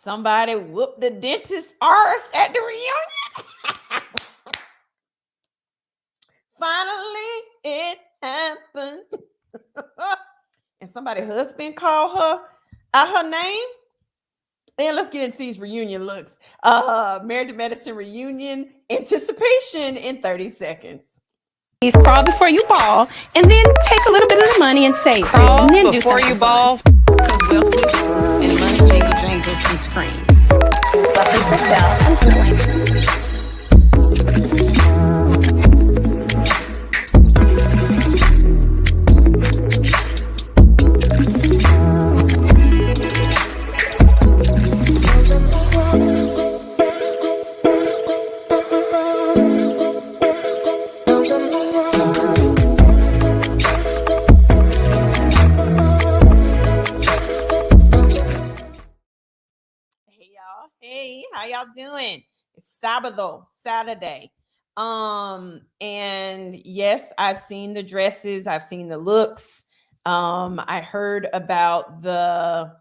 Somebody whooped the dentist's arse at the reunion. Finally, it happened. And somebody's husband called her out her name. And let's get into these reunion looks. Married to Medicine reunion anticipation in 30 seconds. Crawl before you ball, and then take a little bit of the money and save Crawl it, and then before do you something ball, because wealth whistles and money jingle jangles and screams. Buffie Purselle. Hey y'all. Hey, how y'all doing? It's Sabado, Saturday. And yes, I've seen the dresses, I've seen the looks. I heard about the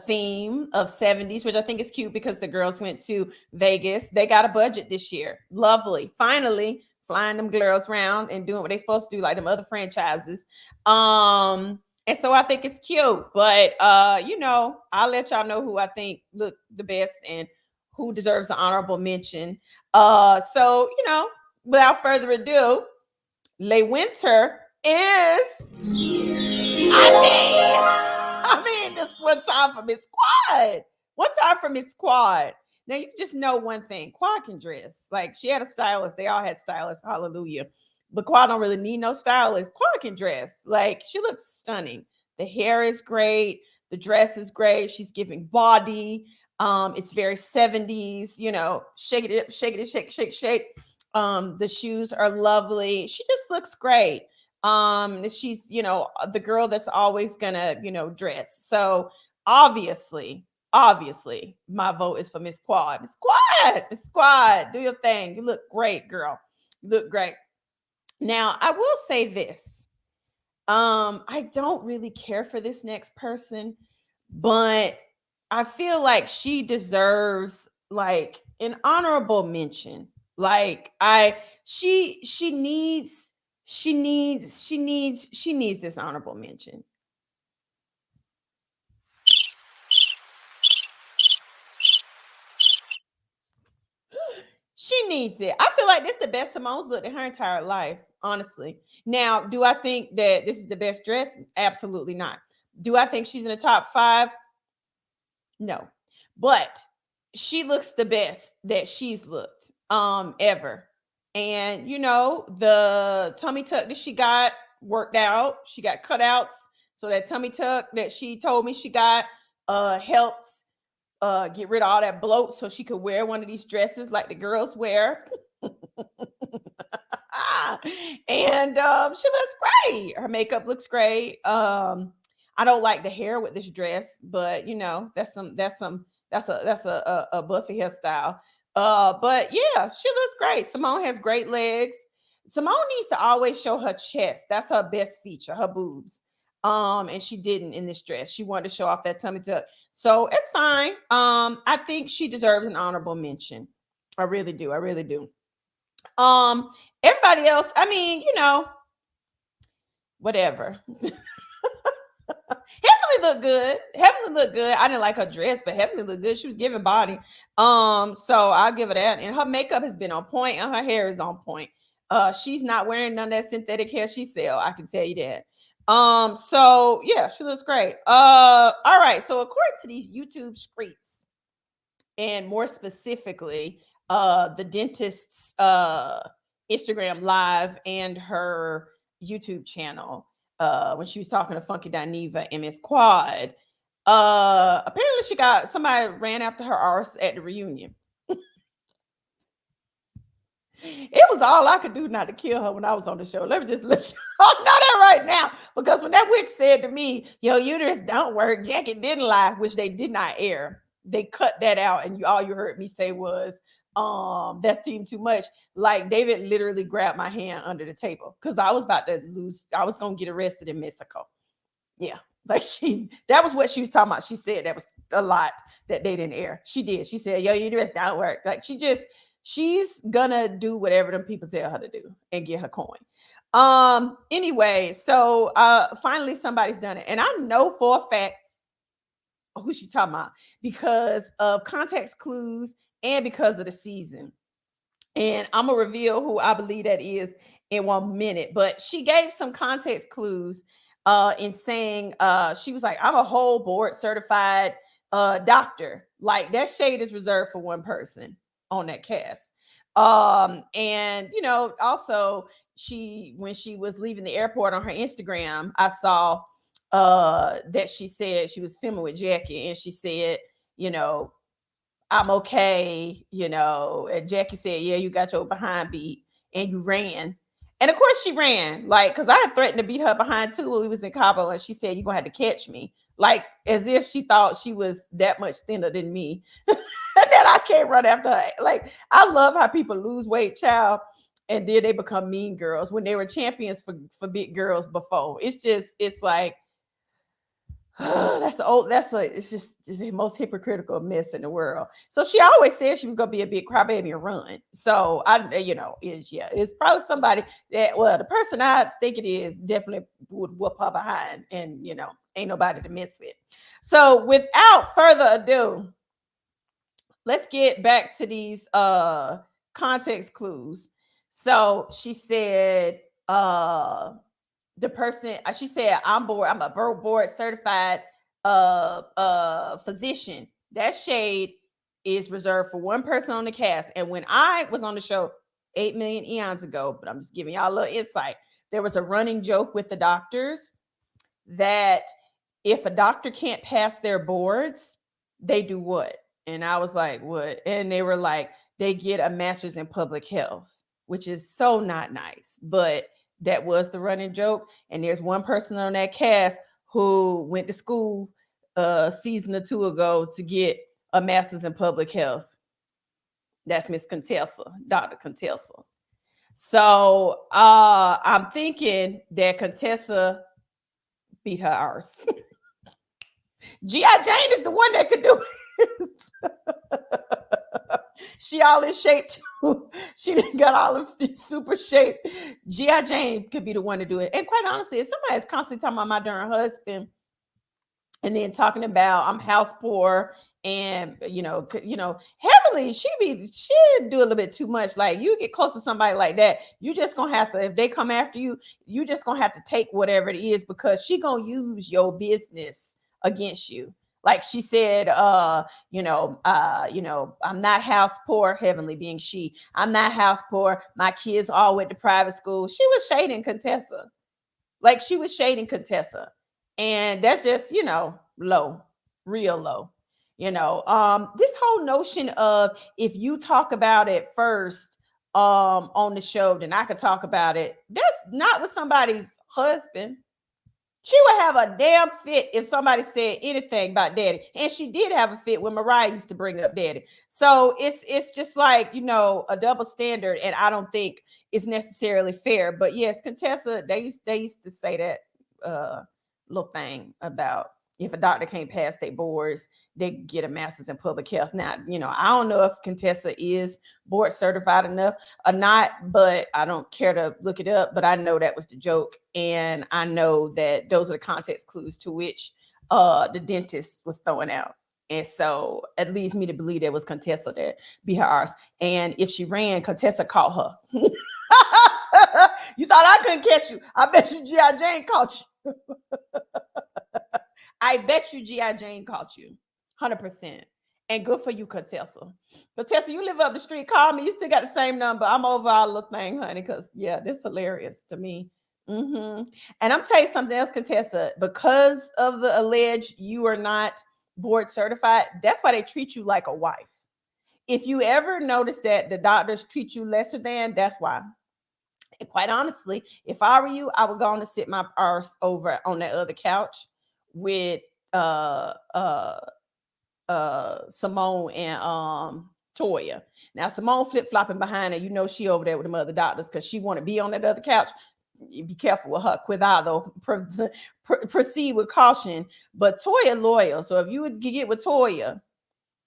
theme of 70s, which I think is cute because the girls went to Vegas. They got a budget this year. Lovely. Finally, flying them girls around and doing what they're supposed to do, like them other franchises. And so I think it's cute. But I'll let y'all know who I think look the best and who deserves an honorable mention. Without further ado, Le Winter is this one time for Miss Quad. One time for Miss Quad. Now you just know one thing: Quad can dress. Like, she had a stylist. They all had stylists. Hallelujah. But Quad don't really need no stylist. Quad can dress. Like, she looks stunning. The hair is great. The dress is great. She's giving body. It's very 70s. Shake it up, shake it, shake, shake, shake. The shoes are lovely. She just looks great. She's the girl that's always gonna dress. So obviously my vote is for Miss Quad. Miss Quad, do your thing. You look great, girl. You look great. Now I will say this, I don't really care for this next person, but I feel like she deserves like an honorable mention. Like, she needs this honorable mention. She needs it. I feel like this is the best Simone's looked in her entire life, honestly. Now, do I think that this is the best dress? Absolutely not. Do I think she's in the top 5? No. But she looks the best that she's looked ever. And the tummy tuck that she got worked out. She got cutouts. So that tummy tuck that she told me she got helped get rid of all that bloat so she could wear one of these dresses like the girls wear. And she looks great. Her makeup looks great. I don't like the hair with this dress, but that's a Buffy hairstyle. But yeah, she looks great. Simone has great legs. Simone needs to always show her chest. That's her best feature, her boobs. And she didn't in this dress. She wanted to show off that tummy tuck. So it's fine. I think she deserves an honorable mention. I really do. I really do. Everybody else, I mean, whatever. Heavenly looked good. Heavenly looked good. I didn't like her dress, but Heavenly looked good. She was giving body. So I'll give her that. And her makeup has been on point, and her hair is on point. She's not wearing none of that synthetic hair she sell. I can tell you that. So yeah, she looks great. All right. So according to these YouTube streets, and more specifically, the dentist's Instagram live and her YouTube channel, when she was talking to Funky Dineva and Miss Quad, apparently somebody ran after her arse at the reunion. It was all I could do not to kill her when I was on the show. Let me just let you all know that right now. Because when that witch said to me, "Your uterus don't work, Jackie didn't lie," which they did not air. They cut that out, and all you heard me say was, that's team too much. Like, David literally grabbed my hand under the table because I was about to lose. I was gonna get arrested in Mexico. Yeah. Like that was what she was talking about. She said that was a lot that they didn't air. She did. She said, yo, you dress don't work. Like she's gonna do whatever them people tell her to do and get her coin. Anyway, so finally somebody's done it. And I know for a fact who she talking about because of context clues and because of the season. And I'm gonna reveal who I believe that is in 1 minute. But she gave some context clues in saying she was like, I'm a whole board certified doctor. Like that shade is reserved for one person on that cast. And you know, also when she was leaving the airport on her Instagram, I saw that she said she was filming with Jackie, and she said, you know, I'm okay, you know. And Jackie said, yeah, you got your behind beat and you ran. And of course she ran, like, because I had threatened to beat her behind too when we was in Cabo, and she said, you're gonna have to catch me. Like, as if she thought she was that much thinner than me. And then I can't run after her. Like, I love how people lose weight, child, and then they become mean girls when they were champions for big girls before. It's like, it's just the most hypocritical mess in the world. So she always said she was gonna be a big crybaby and run. So it's probably somebody that, well, the person I think it is definitely would whoop her behind, and you know, ain't nobody to mess with. So without further ado, let's get back to these context clues. So she said the person, she said, I'm a board certified physician. That shade is reserved for one person on the cast. And when I was on the show 8 million eons ago, but I'm just giving y'all a little insight, there was a running joke with the doctors that if a doctor can't pass their boards, they do what? And I was like, what? And they were like, they get a master's in public health, which is so not nice. But that was the running joke. And there's one person on that cast who went to school a season or two ago to get a master's in public health. That's Miss Contessa, Dr. Contessa. So I'm thinking that Contessa beat her arse. G.I. Jane is the one that could do it. She all in shape too. She got all in super shape. G.I. Jane could be the one to do it. And quite honestly, if somebody is constantly talking about my darn husband and then talking about I'm house poor and Heavenly, she'd do a little bit too much. Like, you get close to somebody like that, you just gonna have to, if they come after you, you just gonna have to take whatever it is, because she gonna use your business against you. Like she said, I'm not house poor, Heavenly being she. I'm not house poor. My kids all went to private school. She was shading Contessa. Like, she was shading Contessa. And that's just, low, real low. This whole notion of, if you talk about it first on the show, then I could talk about it. That's not with somebody's husband. She would have a damn fit if somebody said anything about daddy. And she did have a fit when Mariah used to bring up daddy. So it's just like, a double standard. And I don't think it's necessarily fair. But yes, Contessa, they used to say that little thing about, if a doctor can't pass their boards, they get a master's in public health. Now, I don't know if Contessa is board certified enough or not, but I don't care to look it up. But I know that was the joke. And I know that those are the context clues to which the dentist was throwing out. And so it leads me to believe that was Contessa that beat her arse. And if she ran, Contessa caught her. You thought I couldn't catch you? I bet you G.I. Jane caught you. I bet you G.I. Jane caught you 100%. And good for you, Contessa. Contessa, you live up the street. Call me. You still got the same number. I'm over our little thing, honey, because, yeah, this is hilarious to me. And I'm telling you something else, Contessa. Because of the alleged you are not board certified, that's why they treat you like a wife. If you ever notice that the doctors treat you lesser than, that's why. And quite honestly, if I were you, I would go on to sit my arse over on that other couch with Simone and Toya. Now Simone flip-flopping behind her, she over there with the other doctors because she want to be on that other couch. be careful with her. Cuidado, proceed with caution. But Toya loyal. So if you would get with Toya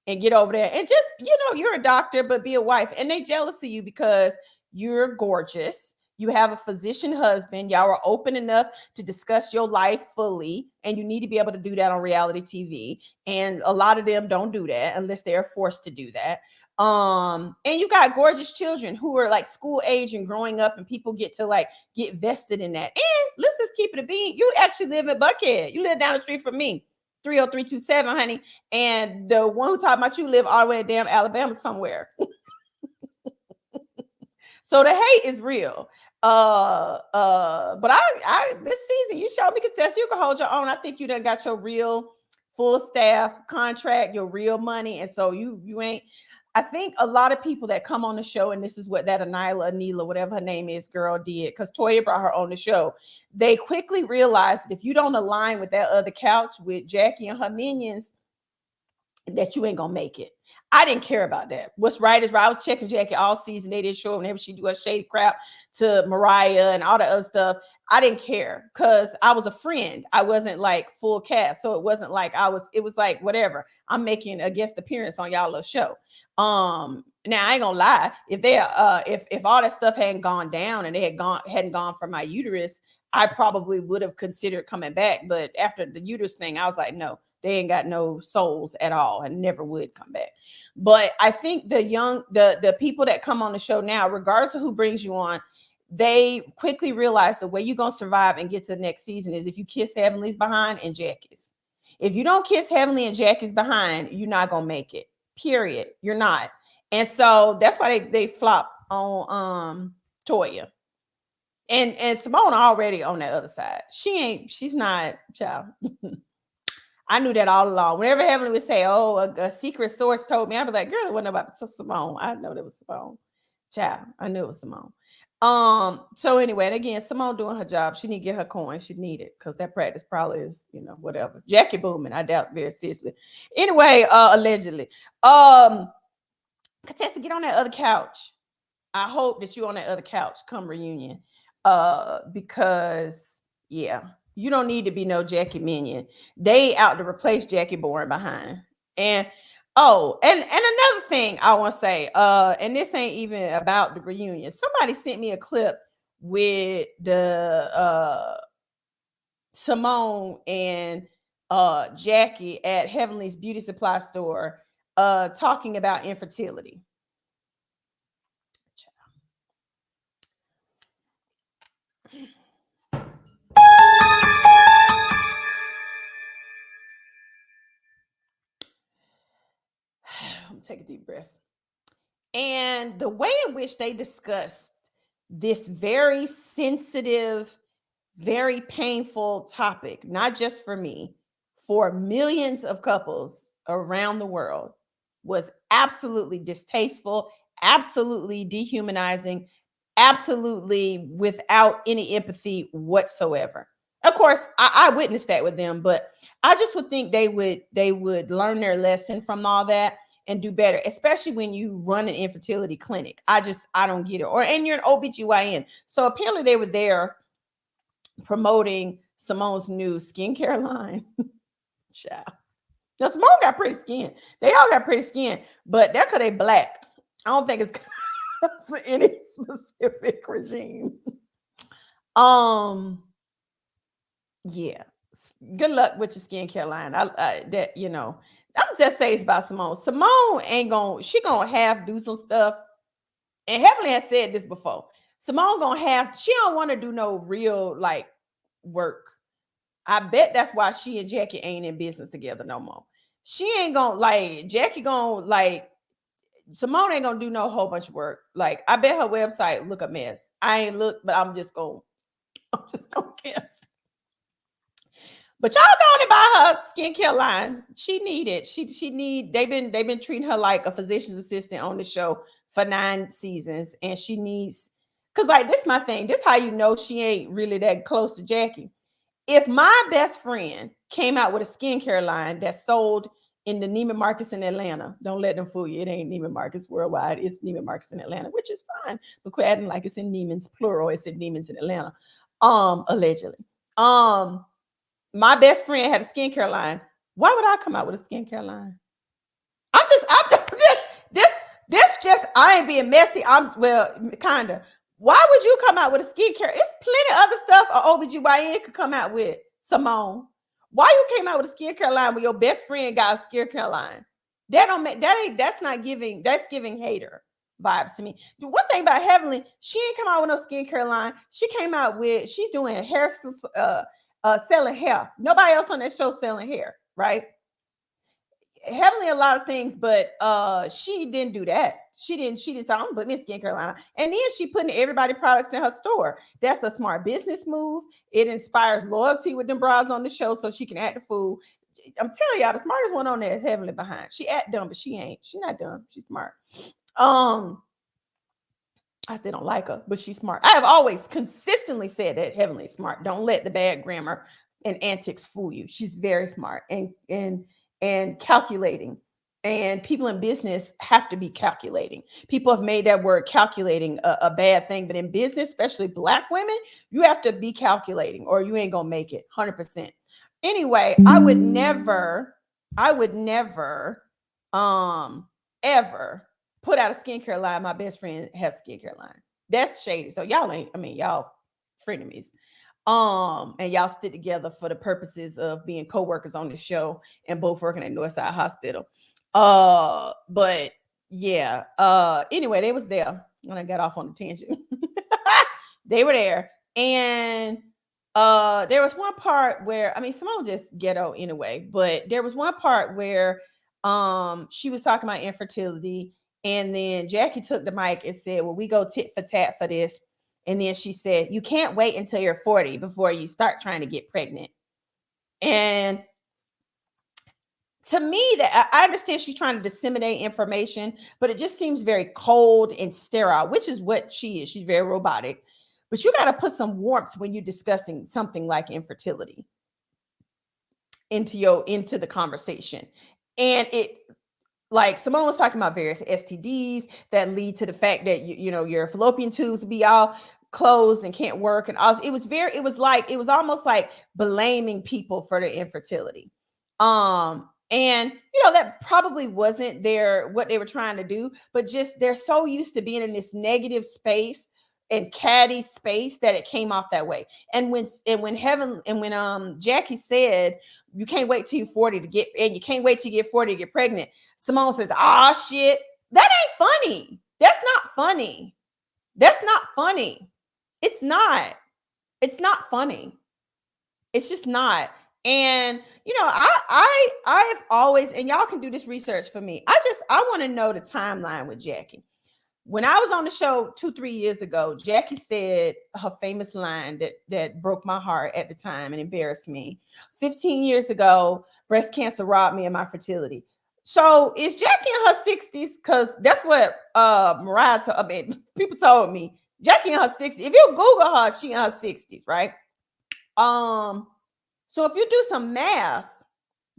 and get over there and just, you're a doctor, but be a wife. And they jealous of you because you're gorgeous. You have a physician husband. Y'all are open enough to discuss your life fully. And you need to be able to do that on reality TV. And a lot of them don't do that unless they're forced to do that. And you got gorgeous children who are like school age and growing up, and people get to like get vested in that. And let's just keep it a bean. You actually live in Buckhead. You live down the street from me. 30327, honey. And the one who talked about you live all the way in damn Alabama somewhere. So the hate is real. But I this season you showed me, Contessa, you can hold your own. I think you done got your real full staff contract, your real money. And so you ain't. I think a lot of people that come on the show, and this is what that Anila, whatever her name is, girl did, because Toya brought her on the show. They quickly realized that if you don't align with that other couch with Jackie and her minions, that you ain't gonna make it. I didn't care about that. What's right is right. I was checking Jackie all season. They didn't show her whenever she do a shady crap to Mariah and all the other stuff. I didn't care because I was a friend. I wasn't like full cast. So it wasn't like it was like whatever. I'm making a guest appearance on y'all little show. Now I ain't gonna lie. If they if all that stuff hadn't gone down and they hadn't gone for my uterus, I probably would have considered coming back. But after the uterus thing, I was like, no. They ain't got no souls at all and never would come back. But I think the people that come on the show now, regardless of who brings you on, they quickly realize the way you're going to survive and get to the next season is if you kiss Heavenly's behind and Jackie's. If you don't kiss Heavenly and Jackie's behind, you're not going to make it. Period. You're not. And so that's why they flop on Toya. And Simone already on that other side. She's not, child. I knew that all along. Whenever Heavenly would say, oh, a secret source told me, I'd be like, girl, it wasn't about Simone. I know that was Simone. Child, I knew it was Simone. So anyway, and again, Simone doing her job. She need to get her coin. She need it because that practice probably is, whatever. Jackie booming, I doubt very seriously. Anyway, allegedly. Contessa, get on that other couch. I hope that you're on that other couch come reunion. Because yeah. You don't need to be no Jackie minion. They out to replace Jackie born behind. And another thing I want to say, and this ain't even about the reunion. Somebody sent me a clip with the Simone and Jackie at Heavenly's beauty supply store talking about infertility. Take a deep breath. And the way in which they discussed this very sensitive, very painful topic, not just for me, for millions of couples around the world, was absolutely distasteful, absolutely dehumanizing, absolutely without any empathy whatsoever. Of course, I witnessed that with them, but I just would think they would learn their lesson from all that and do better, especially when you run an infertility clinic. I don't get it. And you're an OBGYN. So apparently they were there promoting Simone's new skincare line. Child. Now, Simone got pretty skin. They all got pretty skin, but that's because they black. I don't think it's any specific regime. Yeah. Good luck with your skincare line. I'm just saying it's about Simone. Simone she gonna have do some stuff. And Heavenly has said this before. Simone she don't want to do no real like work. I bet that's why she and Jackie ain't in business together no more. She ain't gonna like Jackie gonna like Simone ain't gonna do no whole bunch of work. Like I bet her website look a mess. I ain't look, but I'm just gonna guess. But y'all going to buy her skincare line. She need it. They've been treating her like a physician's assistant on the show for 9 seasons. And she needs, because like this is my thing. This is how you know she ain't really that close to Jackie. If my best friend came out with a skincare line that sold in the Neiman Marcus in Atlanta. Don't let them fool you. It ain't Neiman Marcus worldwide. It's Neiman Marcus in Atlanta, which is fine. But quit acting like it's in Neiman's plural. It's in Neiman's in Atlanta. Allegedly. My best friend had a skincare line. Why would I come out with a skincare line? This just, I ain't being messy. Kind of. Why would you come out with a skincare? It's plenty of other stuff a OBGYN could come out with, Simone. Why you came out with a skincare line when your best friend got a skincare line? That's giving hater vibes to me. One thing about Heavenly, she ain't come out with no skincare line. She's doing hair, selling hair. Nobody else on that show selling hair, right? Heavenly a lot of things, but she didn't do that. She didn't say, I'm gonna put Miss Skincare line. And then she putting everybody products in her store. That's a smart business move. It inspires loyalty with them bras on the show so she can act the fool. I'm telling y'all, the smartest one on there is Heavenly behind. She act dumb, but she ain't. She's not dumb. She's smart. I still don't like her, but she's smart. I have always consistently said that Heavenly is smart. Don't let the bad grammar and antics fool you. She's very smart and calculating. And people in business have to be calculating. People have made that word calculating a bad thing. But in business, especially Black women, you have to be calculating or you ain't going to make it 100%. Anyway, I would never ever put out a skincare line. My best friend has a skincare line. That's shady. So y'all frenemies. And y'all stick together for the purposes of being co-workers on the show and both working at Northside Hospital. But yeah, anyway, they was there when I got off on the tangent. They were there. And there was one part where, Simone just ghetto anyway, but there was one part where she was talking about infertility, and then Jackie took the mic and said, well, we go tit for tat for this. And then she said, you can't wait until you're 40 before you start trying to get pregnant. And to me, that I understand she's trying to disseminate information, but it just seems very cold and sterile, which is what she is. She's very robotic. But you got to put some warmth when you're discussing something like infertility into the conversation. And it, like Simone was talking about various STDs that lead to the fact that your fallopian tubes be all closed and can't work, and all. It was almost like blaming people for their infertility. And that probably wasn't what they were trying to do, but just they're so used to being in this negative space and catty space that it came off that way. And when Jackie said you can't wait till you're 40 to get, and you can't wait till you get 40 to get pregnant, Simone says, shit, that ain't funny. That's not funny. That's not funny. It's not funny. It's just not. And I've always, and y'all can do this research for me. I want to know the timeline with Jackie. When I was on the show 2-3 years ago, Jackie said her famous line that broke my heart at the time and embarrassed me. 15 years ago, breast cancer robbed me of my fertility. So is Jackie in her 60s? Because that's what people told me. Jackie in her 60s. If you Google her, she in her 60s, right? So if you do some math,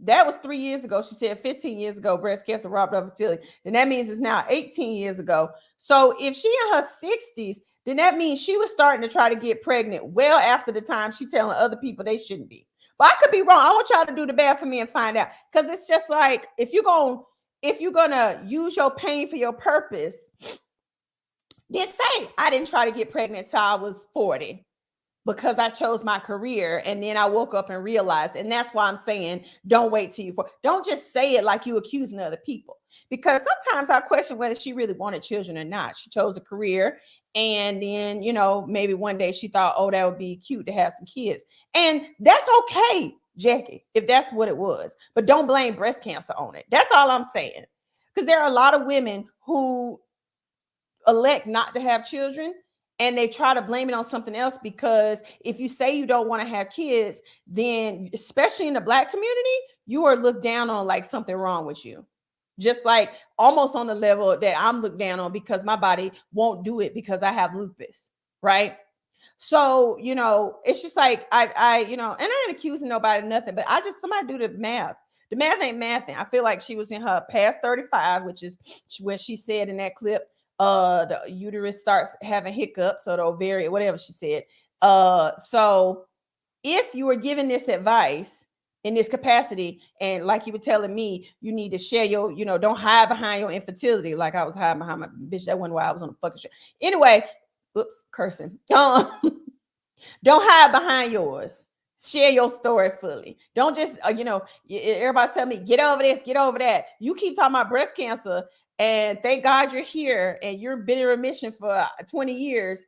that was 3 years ago. She said 15 years ago, breast cancer robbed her fertility. Then that means it's now 18 years ago. So if she in her 60s, then that means she was starting to try to get pregnant well after the time she telling other people they shouldn't be. But I could be wrong. I want y'all to do the math for me and find out. Because it's just like, if you're gonna use your pain for your purpose, then say, I didn't try to get pregnant till I was 40. Because I chose my career, and then I woke up and realized, and that's why I'm saying, don't wait till don't just say it like you accusing other people. Because sometimes I question whether she really wanted children or not. She chose a career, and then, maybe one day she thought, oh, that would be cute to have some kids. And that's okay, Jackie, if that's what it was. But don't blame breast cancer on it. That's all I'm saying. Because there are a lot of women who elect not to have children, and they try to blame it on something else, because if you say you don't want to have kids, then especially in the Black community, you are looked down on like something wrong with you. Just like almost on the level that I'm looked down on because my body won't do it because I have lupus, right? So, it's just like, and I ain't accusing nobody of nothing, but somebody do the math. The math ain't mathing. I feel like she was in her past 35, which is when she said in that clip, the uterus starts having hiccups, or the ovarian, whatever she said. So if you were given this advice in this capacity, and like you were telling me, you need to share your, don't hide behind your infertility. Like I was hiding behind my bitch. That wasn't why I was on the fucking show. Anyway, oops, cursing. Don't hide behind yours. Share your story fully. Don't just, everybody tell me, get over this, get over that. You keep talking about breast cancer, and thank God you're here and you've been in remission for 20 years.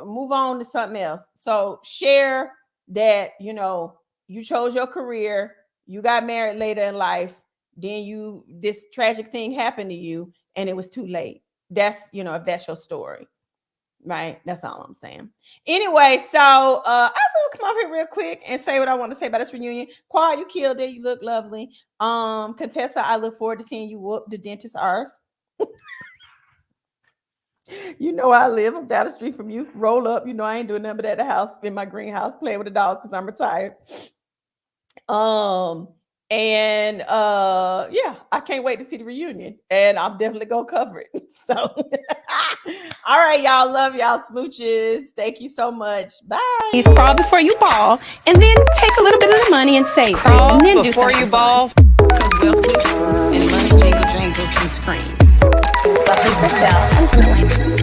Move on to something else. So share that, you chose your career, you got married later in life, then this tragic thing happened to you and it was too late. That's, if that's your story. Right. That's all I'm saying. Anyway, so I will come up here real quick and say what I want to say about this reunion. Quad, you killed it. You look lovely. Contessa, I look forward to seeing you whoop the dentist arse. You know I live. I'm down the street from you. Roll up. I ain't doing nothing but at the house, in my greenhouse, playing with the dogs because I'm retired. Yeah, I can't wait to see the reunion, and I'm definitely gonna cover it. So all right, y'all, love y'all, smooches. Thank you so much. Bye. Please crawl before you ball, and then take a little bit of the money and save it, and then do Before something you ball, because wealth whispers and money jingle jangles and screams. Buffie Purselle.